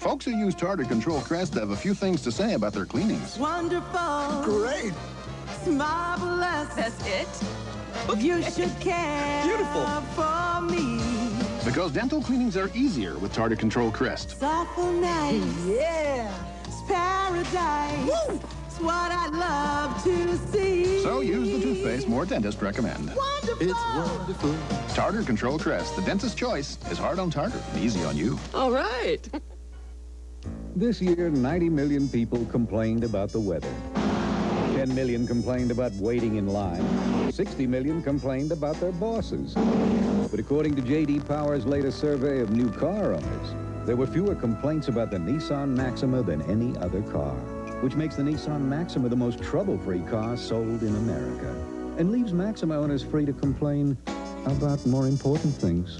Folks who use Tartar Control Crest have a few things to say about their cleanings. Wonderful. Great. Marvelous. That's it? You should care. Beautiful. For me. Because dental cleanings are easier with Tartar Control Crest. Soulful night. Yeah. It's paradise. Woo. It's what I love to see. So use the toothpaste more dentists recommend. Wonderful. It's wonderful. Tartar Control Crest, the dentist's choice, is hard on tartar and easy on you. All right. This year, 90 million people complained about the weather. 10 million complained about waiting in line. 60 million complained about their bosses. But according to J.D. Power's latest survey of new car owners, there were fewer complaints about the Nissan Maxima than any other car, which makes the Nissan Maxima the most trouble-free car sold in America and leaves Maxima owners free to complain about more important things.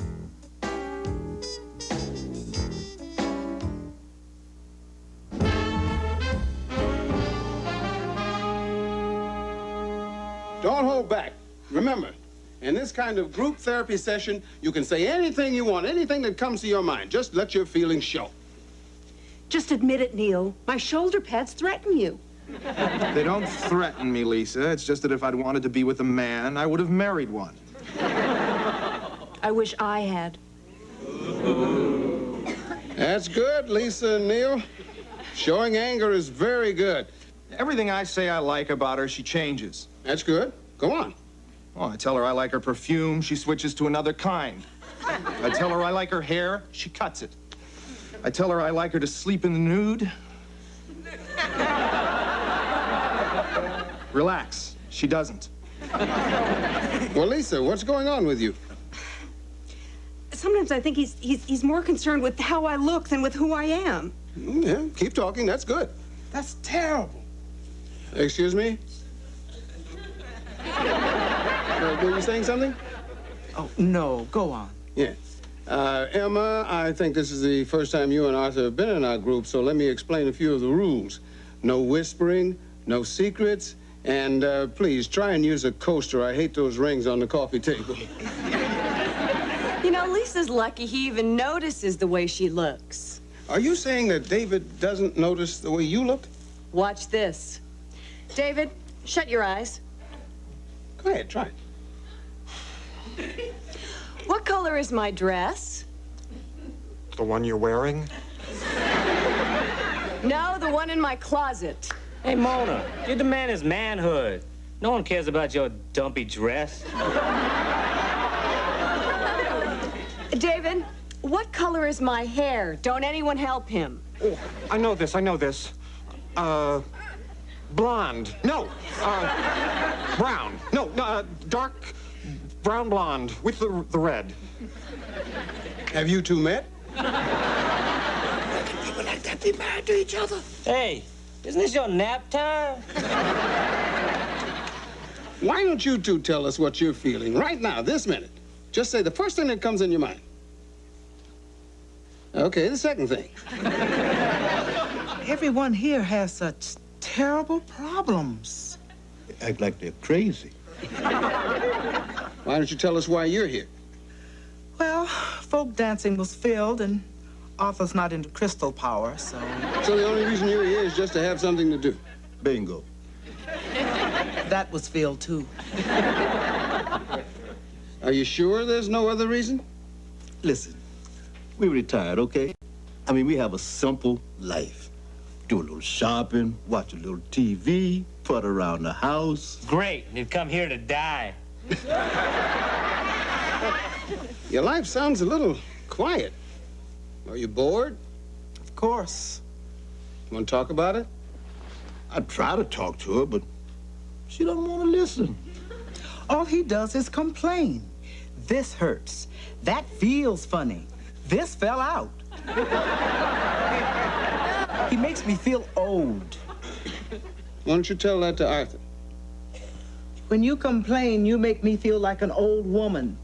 Don't hold back. Remember, in this kind of group therapy session, you can say anything you want, anything that comes to your mind. Just let your feelings show. Just admit it, Neil. My shoulder pads threaten you. They don't threaten me, Lisa. It's just that if I'd wanted to be with a man, I would have married one. I wish I had. That's good, Lisa and Neil. Showing anger is very good. Everything I say I like about her, she changes. That's good. Go on. Oh, I tell her I like her perfume, she switches to another kind. I tell her I like her hair, she cuts it. I tell her I like her to sleep in the nude. Relax, she doesn't. Well, Lisa, what's going on with you? Sometimes I think he's more concerned with how I look than with who I am. Yeah, keep talking. That's good. That's terrible. Excuse me? Were you saying something? Oh, no. Go on. Yeah. Emma, I think this is the first time you and Arthur have been in our group, so let me explain a few of the rules. No whispering, no secrets, and please try and use a coaster. I hate those rings on the coffee table. You know, Lisa's lucky he even notices the way she looks. Are you saying that David doesn't notice the way you look? Watch this. David, shut your eyes. Go ahead, try it. What color is my dress? The one you're wearing? No, the one in my closet. Hey, Mona, your demand is manhood. No one cares about your dumpy dress. David, what color is my hair? Don't anyone help him. Oh, I know this. Blonde. No, brown. No, dark brown blonde with the red. Have you two met? People like that be married to each other. Hey, isn't this your nap time? Why don't you two tell us what you're feeling right now, this minute? Just say the first thing that comes in your mind. Okay, the second thing. Everyone here has such terrible problems. They act like they're crazy. Why don't you tell us why you're here? Well, folk dancing was filled, and Arthur's not into crystal power, so... So the only reason you're here is just to have something to do? Bingo. That was filled, too. Are you sure there's no other reason? Listen, we retired, okay? I mean, we have a simple life. Do a little shopping, watch a little TV, put around the house. Great, you've come here to die. Your life sounds a little quiet. Are you bored? Of course. Want to talk about it? I try to talk to her, but she don't want to listen. All he does is complain. This hurts. That feels funny. This fell out. He makes me feel old. Why don't you tell that to Arthur? When you complain, you make me feel like an old woman.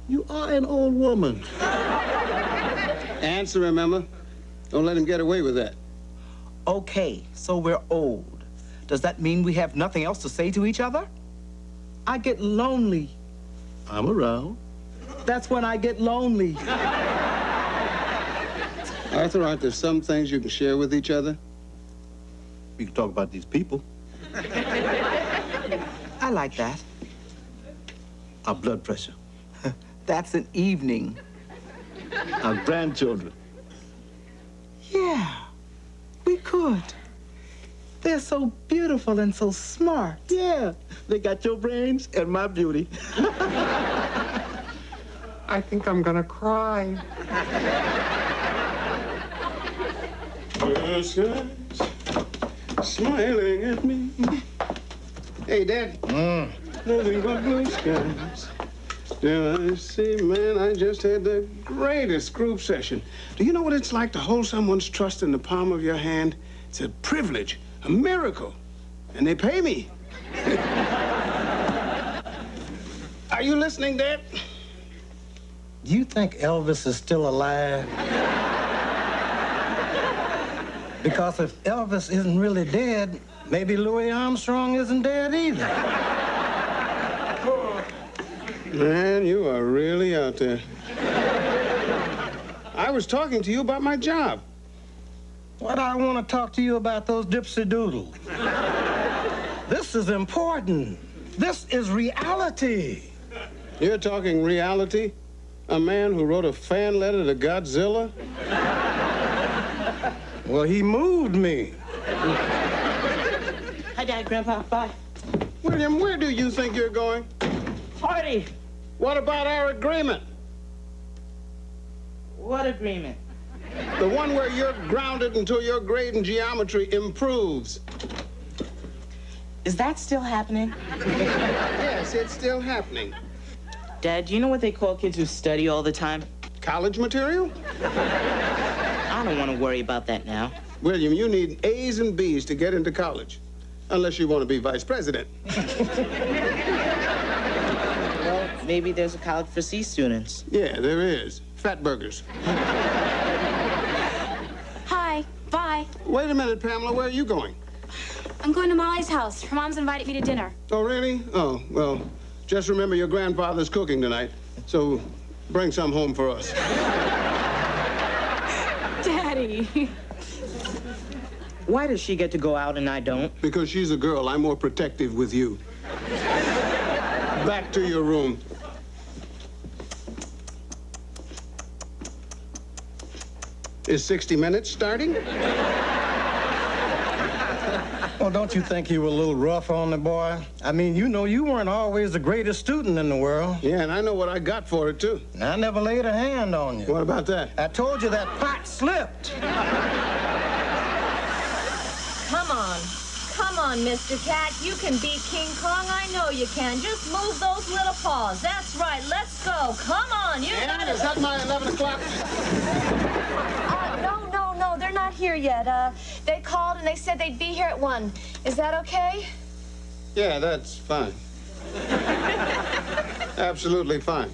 You are an old woman. Answer him, Emma. Don't let him get away with that. Okay, so we're old. Does that mean we have nothing else to say to each other? I get lonely. I'm around. That's when I get lonely. Arthur, aren't there some things you can share with each other? We can talk about these people, I like that. our blood pressure, That's an evening. our grandchildren. Yeah, we could. They're so beautiful and so smart. Yeah, they got your brains and my beauty. I think I'm gonna cry. Blue skies smiling at me. Hey, Dad. Nothing but blue skies. Yeah, I see, man, I just had the greatest group session. Do you know what it's like to hold someone's trust in the palm of your hand? It's a privilege, a miracle. And they pay me. Are you listening, Dad? Do you think Elvis is still alive? Because if Elvis isn't really dead, maybe Louis Armstrong isn't dead either. Man, you are really out there. I was talking to you about my job. What I want to talk to you about those dipsy doodles. This is important. This is reality. You're talking reality? A man who wrote a fan letter to Godzilla? Well, he moved me. Hi, Dad, Grandpa. Bye. William, where do you think you're going? Party. What about our agreement? What agreement? The one where you're grounded until your grade in geometry improves. Is that still happening? Yes, it's still happening. Dad, do you know what they call kids who study all the time? College material? I don't want to worry about that now. William, you need A's and B's to get into college. Unless you want to be vice president. Well, maybe there's a college for C students. Yeah, there is. Fat burgers. Hi, bye. Wait a minute, Pamela. Where are you going? I'm going to Molly's house. Her mom's invited me to dinner. Oh, really? Oh, well, just remember your grandfather's cooking tonight. So bring some home for us. Daddy. Why does she get to go out and I don't? Because she's a girl, I'm more protective with you. Back to your room. Is 60 Minutes starting? Well, don't you think you were a little rough on the boy? I mean, you know, you weren't always the greatest student in the world. Yeah, and I know what I got for it, too. And I never laid a hand on you. What about that? I told you that pot slipped. Come on, Mr. Cat. You can beat King Kong. I know you can. Just move those little paws. That's right. Let's go. Come on. You got it. Is that my 11 o'clock? No, they're not here yet. They called and they said they'd be here at 1. Is that okay? Yeah, that's fine. Absolutely fine.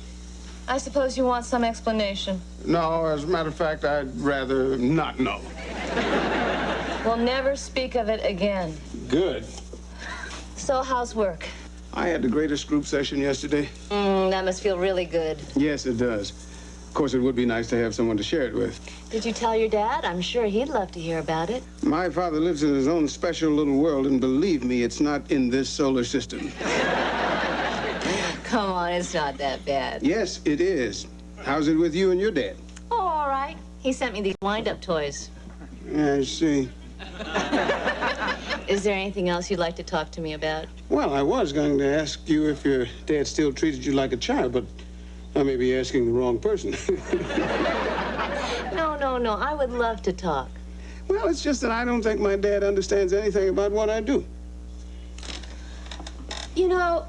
I suppose you want some explanation. No, as a matter of fact, I'd rather not know. We'll never speak of it again. Good. So, how's work? I had the greatest group session yesterday. That must feel really good. Yes, it does. Of course, it would be nice to have someone to share it with. Did you tell your dad? I'm sure he'd love to hear about it. My father lives in his own special little world, and believe me, it's not in this solar system. Come on, it's not that bad. Yes, it is. How's it with you and your dad? Oh, all right. He sent me these wind-up toys. I see. Is there anything else you'd like to talk to me about? Well, I was going to ask you if your dad still treated you like a child, but I may be asking the wrong person. No. I would love to talk. Well, it's just that I don't think my dad understands anything about what I do. You know,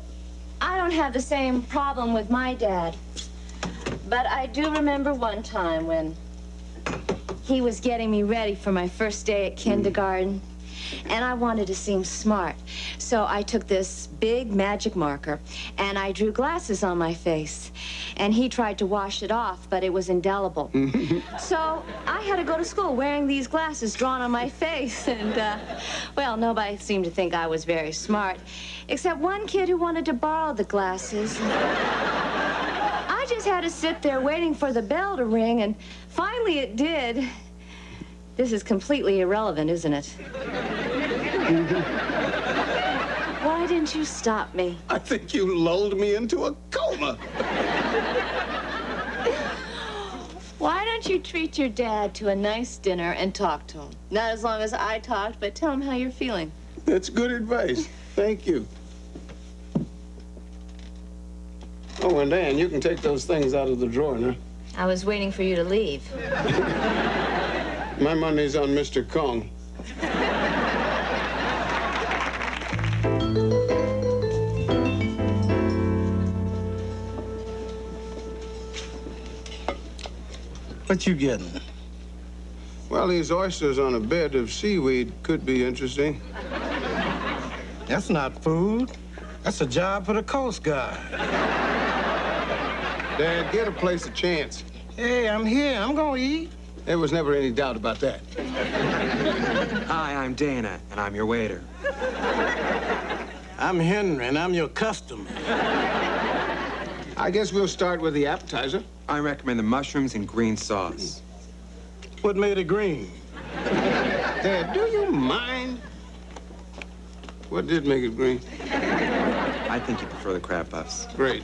I don't have the same problem with my dad. But I do remember one time when he was getting me ready for my first day at kindergarten. And I wanted to seem smart. So I took this big magic marker and I drew glasses on my face. And he tried to wash it off, but it was indelible. So I had to go to school wearing these glasses drawn on my face. And, well, nobody seemed to think I was very smart, except one kid who wanted to borrow the glasses. I just had to sit there waiting for the bell to ring, and finally it did. This is completely irrelevant, isn't it? Why didn't you stop me? I think you lulled me into a coma. Why don't you treat your dad to a nice dinner and talk to him? Not as long as I talked, but tell him how you're feeling. That's good advice. Thank you. Oh, and Dan, you can take those things out of the drawer now. I was waiting for you to leave. My money's on Mr. Kong. What you getting? Well, these oysters on a bed of seaweed could be interesting. That's not food. That's a job for the Coast Guard. Dad, get a place a chance. Hey, I'm here. I'm gonna eat. There was never any doubt about that. Hi, I'm Dana, and I'm your waiter. I'm Henry, and I'm your customer. I guess we'll start with the appetizer. I recommend the mushrooms and green sauce. What made it green? Dad, do you mind? What did make it green? I think you prefer the crab puffs. Great.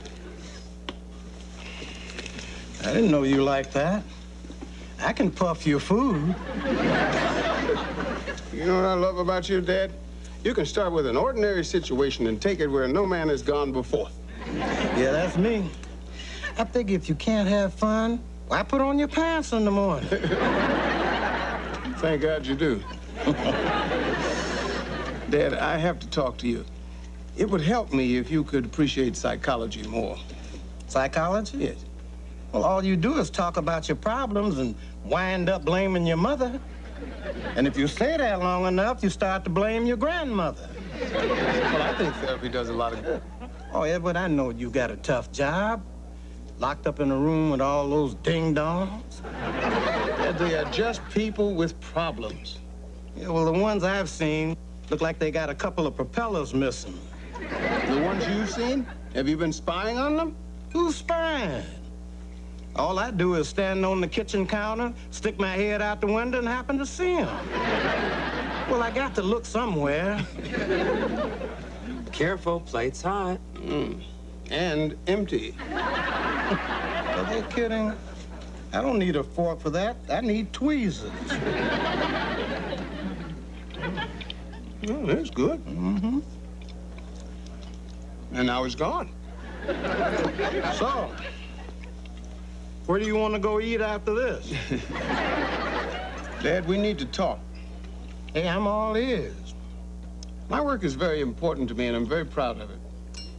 I didn't know you liked that. I can puff your food. You know what I love about you, Dad? You can start with an ordinary situation and take it where no man has gone before. Yeah, that's me. I think if you can't have fun, why put on your pants in the morning? Thank God you do. Dad, I have to talk to you. It would help me if you could appreciate psychology more. Psychology? Yes. Well, all you do is talk about your problems and wind up blaming your mother. And if you stay there long enough, you start to blame your grandmother. Well, I think therapy does a lot of good. Oh, Edward, I know you got a tough job. Locked up in a room with all those ding-dongs. Dad, they are just people with problems. Yeah, well, the ones I've seen look like they got a couple of propellers missing. The ones you've seen? Have you been spying on them? Who's spying? All I do is stand on the kitchen counter, stick my head out the window, and happen to see them. Well, I got to look somewhere. Careful, plate's hot. And empty. Are they kidding? I don't need a fork for that. I need tweezers. Well, that's good. Mm-hmm. And now it's gone. So, where do you want to go eat after this? Dad, we need to talk. Hey, I'm all ears. My work is very important to me, and I'm very proud of it.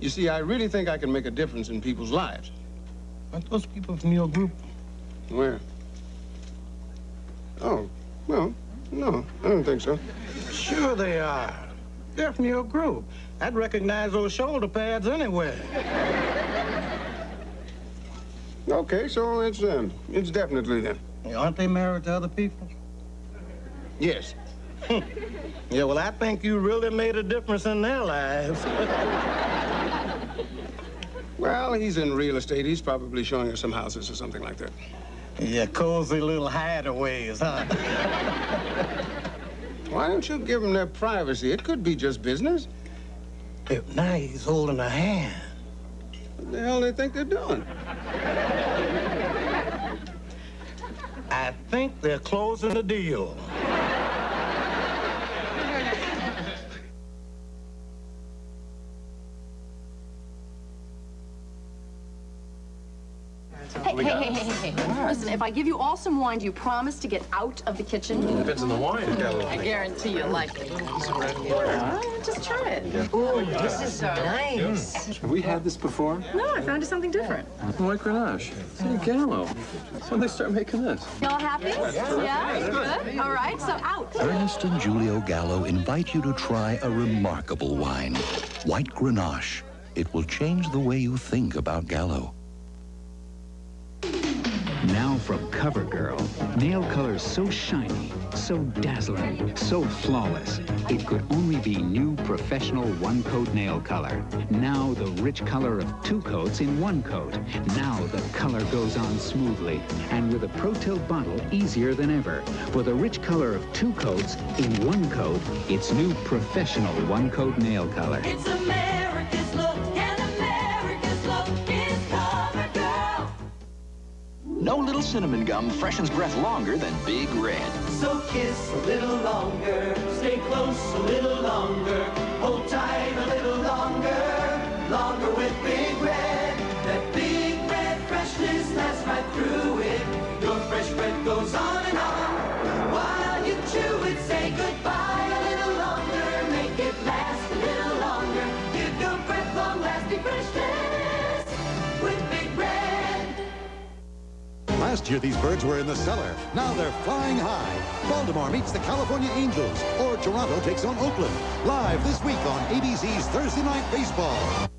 You see, I really think I can make a difference in people's lives. Aren't those people from your group? Where? Oh, well, no, I don't think so. Sure they are. They're from your group. I'd recognize those shoulder pads anywhere. Okay, so it's them. It's definitely them. Aren't they married to other people? Yes. Yeah, well, I think you really made a difference in their lives. Well, he's in real estate. He's probably showing us some houses or something like that. Yeah, cozy little hideaways, huh? Why don't you give them their privacy? It could be just business. If now he's holding a hand. What the hell do they think they're doing? I think they're closing the deal. Hey. Listen, if I give you all some wine, do you promise to get out of the kitchen? Depends on the wine. I guarantee you like it. Just try it. Ooh, this is nice. Have we had this before? No, I found you something different. White Grenache. It's Gallo. When they start making this? Y'all happy? Yeah? Good? All right, so out. Ernest and Julio Gallo invite you to try a remarkable wine, White Grenache. It will change the way you think about Gallo. Now from CoverGirl, nail color so shiny, so dazzling, so flawless, it could only be new professional one-coat nail color. Now the rich color of 2 coats in 1 coat. Now the color goes on smoothly, and with a Pro-Tilt bottle, easier than ever. For the rich color of 2 coats in 1 coat, it's new professional one-coat nail color. It's America's look, and America's look is CoverGirl. No little cinnamon gum freshens breath longer than Big Red. So kiss a little longer, stay close a little longer, hold tight a little longer, longer with Big Red. That Big Red freshness lasts right through it. Your fresh breath goes on and on. While you chew it, say goodbye a little longer, make it last a little longer. Give your breath long-lasting freshness with Big Red. Last year, these birds were in the cellar. Now they're flying high. Baltimore meets the California Angels, or Toronto takes on Oakland. Live this week on ABC's Thursday Night Baseball.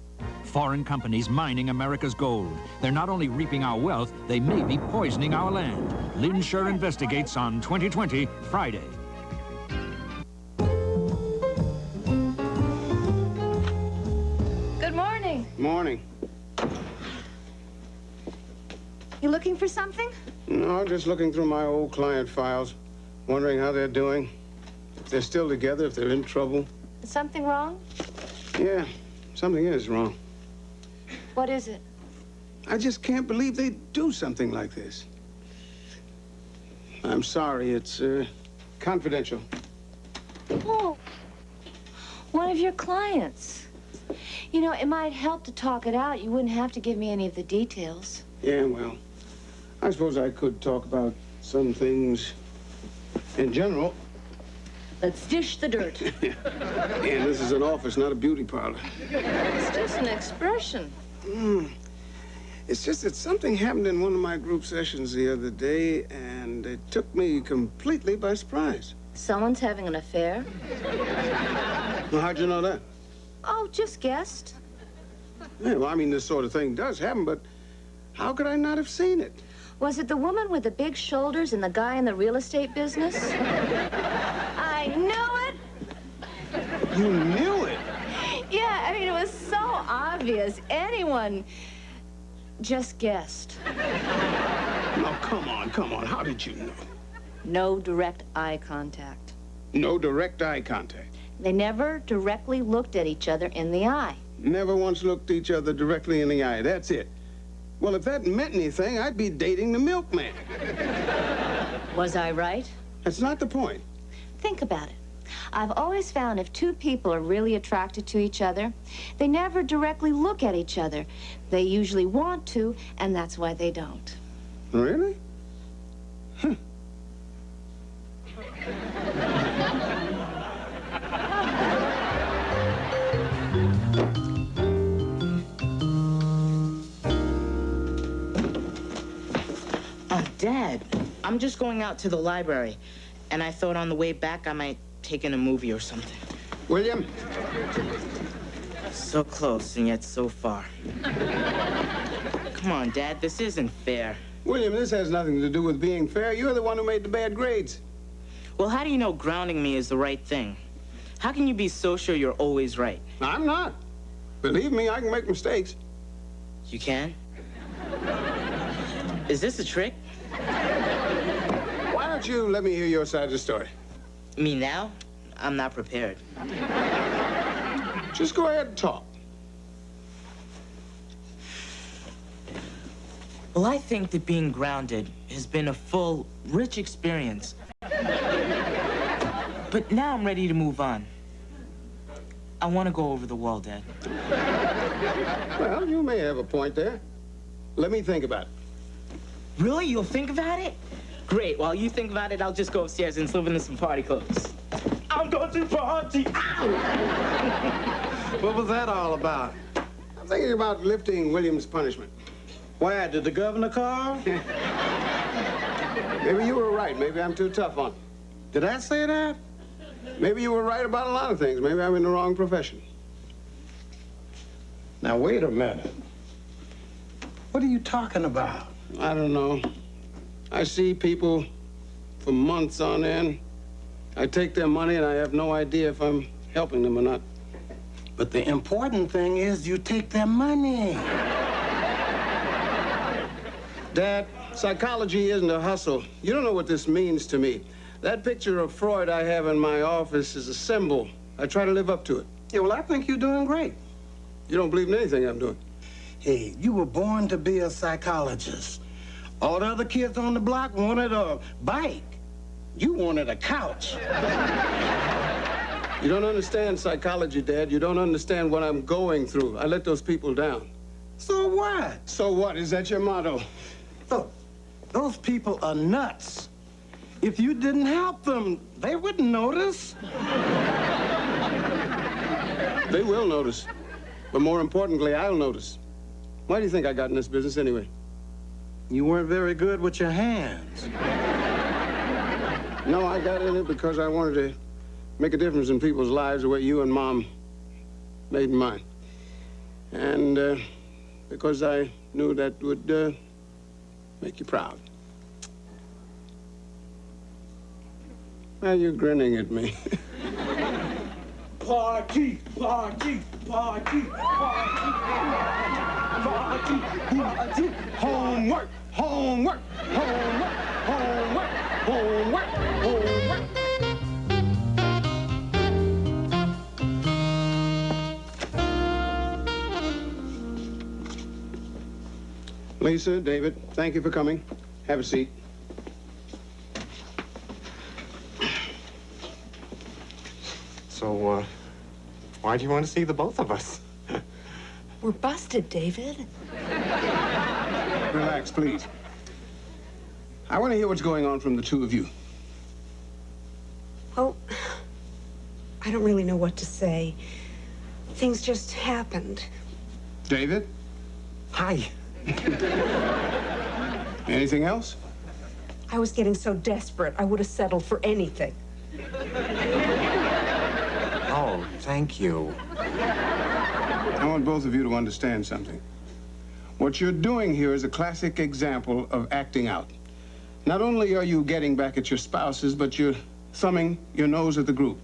Foreign companies mining America's gold. They're not only reaping our wealth, they may be poisoning our land. Lynn Sure investigates on 2020, Friday. Good morning. Morning. You looking for something? No, just looking through my old client files, wondering how they're doing, if they're still together, if they're in trouble. Is something wrong? Yeah, something is wrong. What is it? I just can't believe they'd do something like this. I'm sorry, it's confidential. Oh, one of your clients. You know, it might help to talk it out. You wouldn't have to give me any of the details. Yeah, well, I suppose I could talk about some things in general. Let's dish the dirt. And this is an office, not a beauty parlor. It's just an expression. It's just that something happened in one of my group sessions the other day, and it took me completely by surprise. Someone's having an affair? Well, how'd you know that? Oh, just guessed. Yeah, well, I mean, this sort of thing does happen, but how could I not have seen it? Was it the woman with the big shoulders and the guy in the real estate business? I knew it! You knew it? Yeah, I mean, it was so obvious. Anyone just guessed. No, come on. How did you know? No direct eye contact. No direct eye contact. They never directly looked at each other in the eye. Never once looked each other directly in the eye. That's it. Well, if that meant anything, I'd be dating the milkman. Was I right? That's not the point. Think about it. I've always found if 2 people are really attracted to each other, they never directly look at each other. They usually want to, and that's why they don't. Really? Huh. Dad, I'm just going out to the library, and I thought on the way back I might take in a movie or something. William? So close, and yet so far. Come on, Dad, this isn't fair. William, this has nothing to do with being fair. You're the one who made the bad grades. Well, how do you know grounding me is the right thing? How can you be so sure you're always right? I'm not. Believe me, I can make mistakes. You can? Is this a trick? Why don't you let me hear your side of the story? Me now? I'm not prepared. Just go ahead and talk. Well, I think that being grounded has been a full, rich experience. But now I'm ready to move on. I want to go over the wall, Dad. Well, you may have a point there. Let me think about it. Really? You'll think about it? Great. While you think about it, I'll just go upstairs and slip into some party clothes. I'm going to party. Ow! What was that all about? I'm thinking about lifting William's punishment. Why, did the governor call? Maybe you were right. Maybe I'm too tough on him. Did I say that? Maybe you were right about a lot of things. Maybe I'm in the wrong profession. Now, wait a minute. What are you talking about? I don't know. I see people for months on end. I take their money and I have no idea if I'm helping them or not. But the important thing is you take their money. Dad, psychology isn't a hustle. You don't know what this means to me. That picture of Freud I have in my office is a symbol. I try to live up to it. Yeah, well, I think you're doing great. You don't believe in anything I'm doing. Hey, you were born to be a psychologist. All the other kids on the block wanted a bike. You wanted a couch. You don't understand psychology, Dad. You don't understand what I'm going through. I let those people down. So what? So what? Is that your motto? Look, those people are nuts. If you didn't help them, they wouldn't notice. They will notice. But more importantly, I'll notice. Why do you think I got in this business anyway? You weren't very good with your hands. No, I got in it because I wanted to make a difference in people's lives the way you and Mom made mine. And because I knew that would make you proud. Why are you grinning at me? Party, party, party, party, party, party. Homework, homework, homework, homework, homework, homework. Lisa, David, thank you for coming. Have a seat. So, why do you want to see the both of us? We're busted, David. Relax, please. I want to hear what's going on from the two of you. Well, I don't really know what to say. Things just happened. David? Hi. Anything else? I was getting so desperate, I would have settled for anything. Oh, thank you. I want both of you to understand something. What you're doing here is a classic example of acting out. Not only are you getting back at your spouses, but you're thumbing your nose at the group.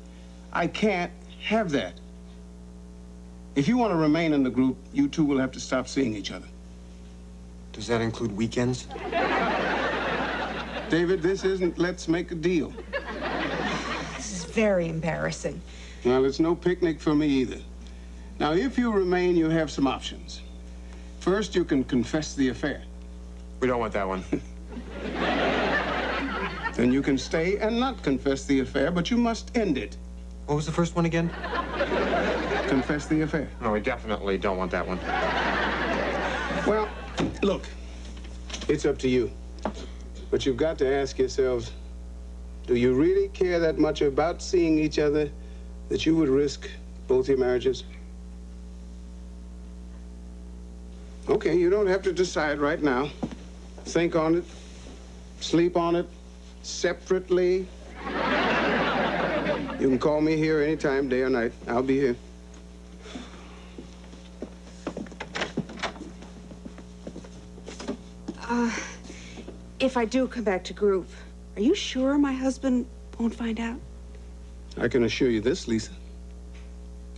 I can't have that. If you want to remain in the group, you two will have to stop seeing each other. Does that include weekends? David, this isn't let's make a deal. This is very embarrassing. Well, it's no picnic for me either. Now, if you remain, you have some options. First, you can confess the affair. We don't want that one. Then you can stay and not confess the affair, but you must end it. What was the first one again? Confess the affair. No, we definitely don't want that one. Well, look, it's up to you. But you've got to ask yourselves, do you really care that much about seeing each other that you would risk both your marriages? Okay, you don't have to decide right now. Think on it, sleep on it, separately. You can call me here anytime, day or night. I'll be here. If I do come back to group, are you sure my husband won't find out? I can assure you this, Lisa.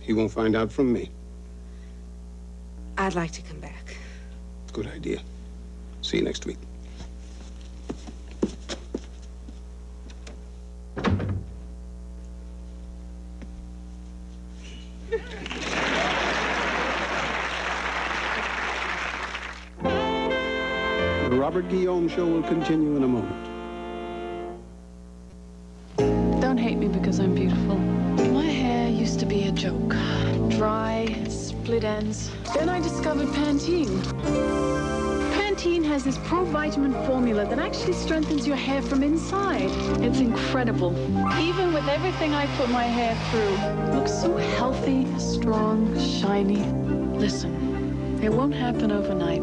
He won't find out from me. I'd like to come back. Good idea. See you next week. The Robert Guillaume Show will continue in a moment. Don't hate me because I'm beautiful. My hair used to be a joke. Dry, split ends. Then I discovered Pantene. Pantene has this pro-vitamin formula that actually strengthens your hair from inside. It's incredible. Even with everything I put my hair through, it looks so healthy, strong, shiny. Listen, it won't happen overnight,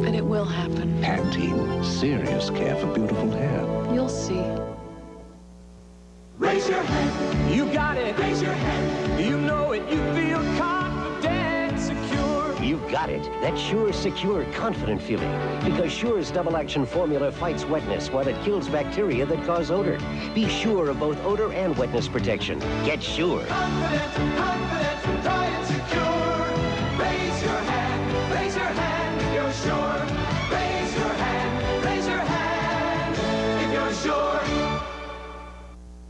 but it will happen. Pantene, serious care for beautiful hair. You'll see. Raise your hand. You got it. Raise your hand. You know it. You feel confident, secure. You've got it. That sure, secure, confident feeling. Because Sure's double-action formula fights wetness while it kills bacteria that cause odor. Be sure of both odor and wetness protection. Get Sure. Confident, confident, dry and secure. Raise your hand if you're sure. Raise your hand if you're sure.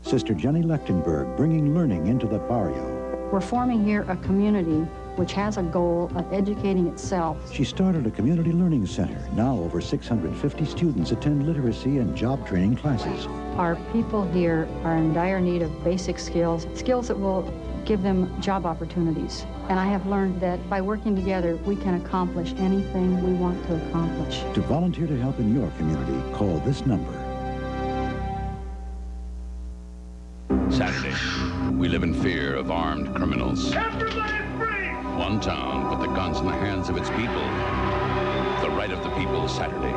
Sister Jenny Lechtenberg bringing learning into the barrio. We're forming here a community which has a goal of educating itself. She started a community learning center. Now over 650 students attend literacy and job training classes. Our people here are in dire need of basic skills, skills that will give them job opportunities. And I have learned that by working together, we can accomplish anything we want to accomplish. To volunteer to help in your community, call this number. Saturday, we live in fear of armed criminals. One town put the guns in the hands of its people. The right of the people, Saturday.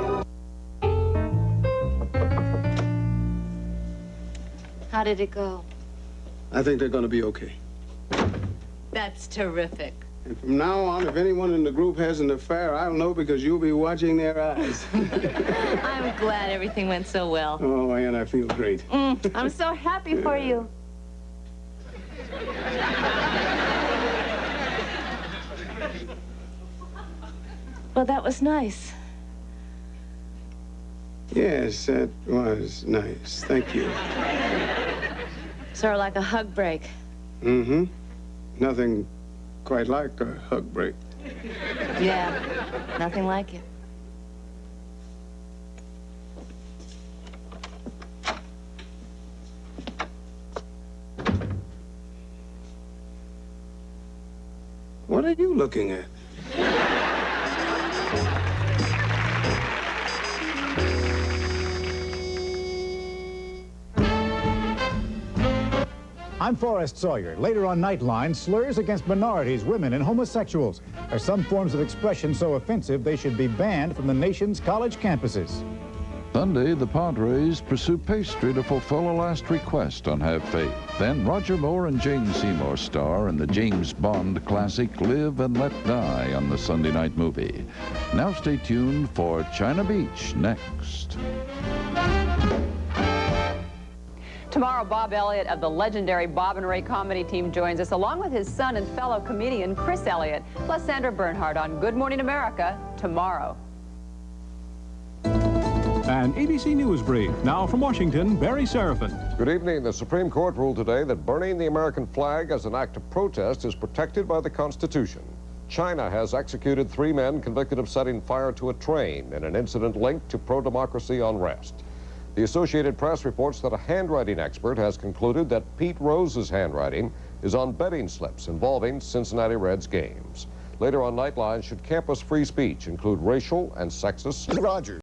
How did it go? I think they're going to be okay. That's terrific. And from now on, if anyone in the group has an affair, I'll know because you'll be watching their eyes. I'm glad everything went so well. Oh, and I feel great. I'm so happy for you. Well, that was nice. Yes, that was nice. Thank you. Sort of like a hug break. Mm-hmm. Nothing quite like a hug break. Yeah, nothing like it. What are you looking at? I'm Forrest Sawyer. Later on Nightline, slurs against minorities, women, and homosexuals. Are some forms of expression so offensive they should be banned from the nation's college campuses? Sunday, the Padres pursue pastry to fulfill a last request on Have Faith. Then Roger Moore and Jane Seymour star in the James Bond classic Live and Let Die on the Sunday night movie. Now stay tuned for China Beach next. Tomorrow, Bob Elliott of the legendary Bob and Ray comedy team joins us, along with his son and fellow comedian Chris Elliott, plus Sandra Bernhard on Good Morning America tomorrow. An ABC News Brief. Now from Washington, Barry Seraphin. Good evening. The Supreme Court ruled today that burning the American flag as an act of protest is protected by the Constitution. China has executed 3 men convicted of setting fire to a train in an incident linked to pro-democracy unrest. The Associated Press reports that a handwriting expert has concluded that Pete Rose's handwriting is on betting slips involving Cincinnati Reds games. Later on Nightline, should campus free speech include racial and sexist? Roger.